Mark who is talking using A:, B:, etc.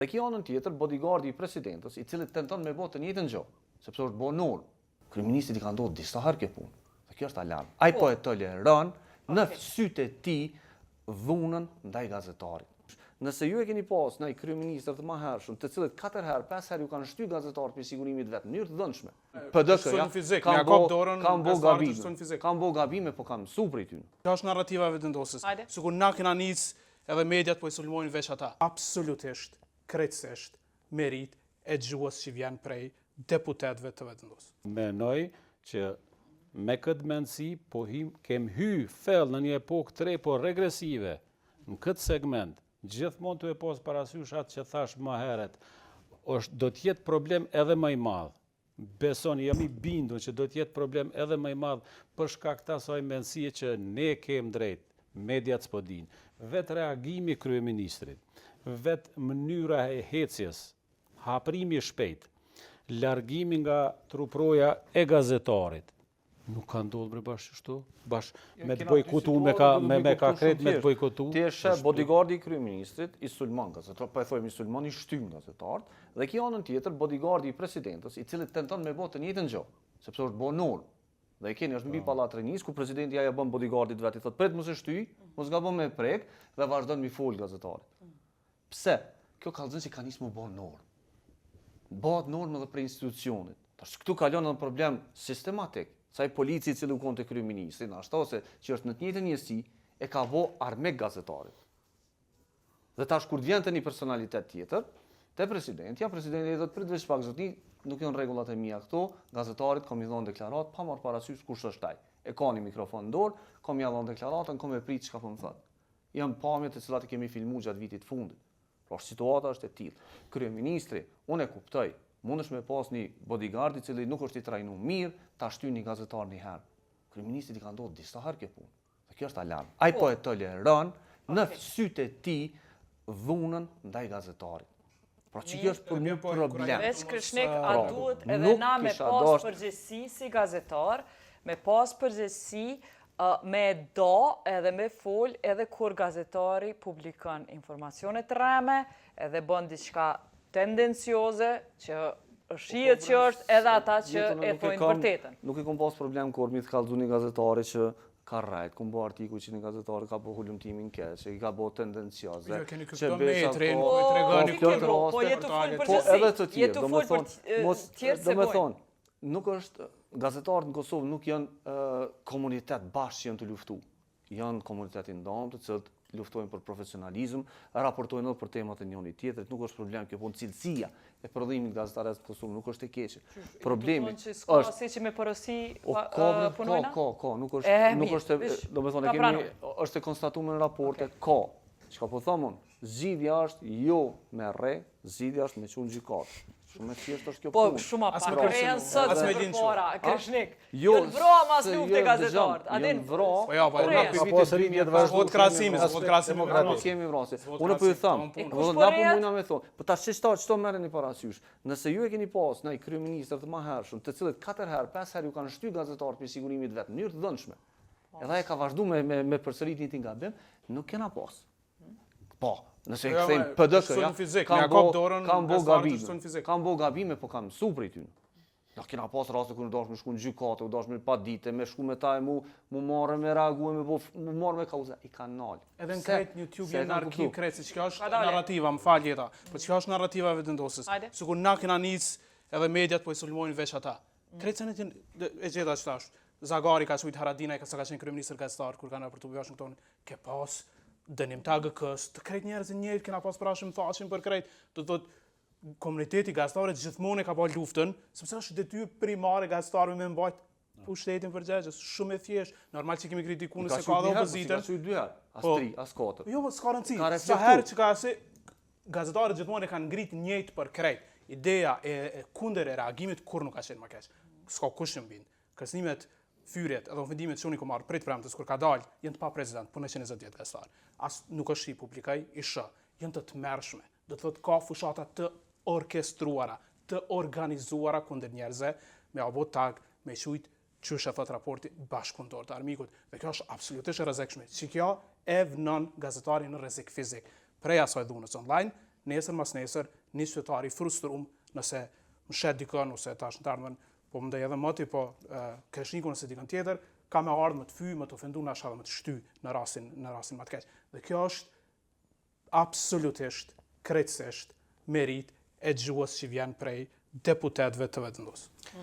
A: Dhe kjo anën tjetër, bodyguardi i presidentës, i cili tenton me bëtë të njëjtën gjë, sepse është bonor, kryeministit i ka ndodhur disa herë kjo punë. Dhe kjo është alarm. Ai po e toleron në sytë e tij dhunën ndaj gazetarit. Nëse ju e keni pas ndaj kryeministër të mëhershëm, të cilët 4 herë, 5 herë ju kanë shtyr gazetarët për sigurimit vet në mënyrë të dhënshme. PD-ja kanë bë gabime, po kanë mësuar prej tyre.
B: Kjo është narrativa e vendosës. Sikur na kena nis edhe mediat po i sulmojnë veç ata. Absolutisht, krejtësisht, merit e gjuhës që vjen prej deputetëve të vendosës.
C: Menoj që me këtë mendësi po kem hy thellë në një epokë tre po regresive në këtë segment. Gjithmonë të e posë parasysh atë që thash më heret, do t'jetë problem edhe më i madh. Besoni, jam i bindur që do t'jetë problem edhe më i madh për shkak të asaj mendësie që ne kem drejt, mediat s'po dinë. Vetë reagimi kryeministrit, vetë mënyra e hecjes, haprimi i shpejt, largimi nga truproja e gazetarit, nuk ka ndodhur bre bashkë kështu, me të bojkotu, me ka kret me të bojkotu.
A: Ti je shef bodyguardi i kryeministrit, i sulmon gazetar, po e thojmë i sulmon, i shtym gazetarët, dhe kjo anën tjetër bodyguardi i presidentës, i cili tenton me bëtë të njëjtën gjë, sepse është bonor. Dhe e keni është mbi pallat Renis, ku presidenti ja bën bodyguardit vet, i thotë prit mos e shtyj, mos gabon me prek dhe vazhdon mi fol gazetarit. Pse? Kjo kallëzon që ka nisë më bën normë. Bëhet normë edhe për institucionit. Tash këtu kalon edhe problem sistematik. Sa i polici i cili u kon te kryeministri, ashtu ose që është në të njëjtën njësi, e ka vë armik gazetarit. Dhe tash kur vjen te një personalitet tjetër, te presidenti i thotë prit veç pak zotni, nuk janë rregullat e mia këtu, gazetarit kam i dhënë deklarat pa marrë parasysh kush është ai. E ka një mikrofon në dorë, kam ia dhënë deklaratën, kam e prit çka po më thot. Janë pamjet të cilat i kemi filmuar gjatë vitit fundit. Por situata është e tillë. Kryeministri, unë e kuptoj, mundesh me pas një bodyguard i cili nuk është i trajnuar mirë, ta shtyn një gazetar një herë. Kryeministit i ka ndodhur disa herë kjo punë. Dhe kjo është alarm. Ai po e toleron në sytë e tij dhunën ndaj gazetarit. Pra që kjo është për një problem.
D: Veç Krishnik, a duhet edhe na me pas përgjegjësi si gazetar, me pas përgjegjësi me do edhe me fol edhe kur gazetari publikon informacione të rreme, edhe bën diçka tendencioze që shihet që është edhe ata që e thojnë vërtetën.
A: Nuk i kam pas problem kur mi të kallëzu një gazetari që ka rrejt, ku mbo artikuj që një gazetari ka po hullumtimin keq, që i ka bo tendencioze.
B: Jo, keni këpto metrin, po i tregoni këtë
D: po jetu fol përgjësi, jetu fol për tjerë se bojnë.
A: Nuk është, gazetarët në Kosovë nuk janë komunitet bashkë që janë të luftu. Janë komunitetin ndonë të cilët luftojnë për profesionalizëm, raportojnë edhe për temat e njëri tjetrit, nuk është problem kjo punë, cilësia e prodhimit gazetarës të Kosovë nuk është e keqe. Problemi
D: është si që me porosi punojna?
A: Ka, nuk është, do me thonë, është e konstatuar në raporte, ka. Çka po thomun, zgjidhja është jo me rre, zgjidhja është me çun gjykatë. Shumë e thjeshtë është kjo punë.
D: Po, shumë pak janë sot për para, Krishnik. Janë vro mas lufte gazetarët. A din
A: vro?
B: Po ja, po na vot krahasimi, vot krahasim
A: nuk kemi vrasje. Unë po ju them, na po mundna me thonë, po tash çto merreni parasysh. Nëse ju e keni pas ndaj kryeministër të mëhershëm, të cilët 4 herë, 5 herë ju kanë shtyr gazetarët për sigurimit vet në mënyrë të dhënshme. Edhe ai ka vazhduar me përsëritjen e tij gabim, nuk kena pas. Po, nëse e kthejmë PD-ja, kanë bo gabime, po kanë mësuar prej tyre. Ja kena pas raste kur dash me shku në gjykatë, dash me pa dite, me shku me ta e mu marrë me reague, mu marrë me kauza, i kanë nalë.
B: Edhe në krejt në YouTube jenë arkiv krejt, se që është narrativa, më falë jeta, po që është narrativa e vendosës. Sikur na kena nis edhe mediat po i sulmojnë veç ata. Krejt se e gjeta që tash. Zagari ka shujt Haradinaj, sa ka qenë kryeministër gazetar, kur kanë raportuar Washington, ke pas dënimtar GK-s, të krejt njerëzit njëjtë kena pas prashëm thashin për krejt, do thotë komuniteti gazetarët gjithmonë ka bërë luftën, sepse është detyrë primare gazetarëve me mbajt pushtetin përgjegjës, shumë e thjeshtë. Normal që kemi kritikuar se ka edhe opozitën.
A: Ka 2 herë, as 3, as 4.
B: Jo, s'ka rëndësi. Sa herë që ka se gazetarët gjithmonë e kanë ngritë njëjtë për krejt. Ideja e kundër e reagimit kur nuk ka qenë më keq. S'ka kush që mbind. Kërcënimet, fyrjet edhe ofendimet që unë i marr prit premtës kur ka dalë, janë të pa precedent, po në 20 vjet gazetar. As nuk është i publikoj, i shoh, janë të tmerrshme. Do të thotë ka fushata të orkestruara, të organizuara kundër njerëzve, me apo tag, me shujt çush e thot raporti bashkëpunëtor të armikut. Dhe kjo është absolutisht e rrezikshme. Që kjo e vënon gazetarin në rrezik fizik. Prej asaj dhunës online, nesër mas nesër, një qytetari frustrum nëse më shet dikën ose tash në ardhmen, po më ndaj edhe moti, po kreshniku nëse dikën tjetër, ka me ardhë më të fy, më të ofendu në asha dhe më të shty në rasin më të keq. Dhe kjo është absolutisht, krejtësisht, merit e gjuhës që vjen prej deputetëve të vetëndosë.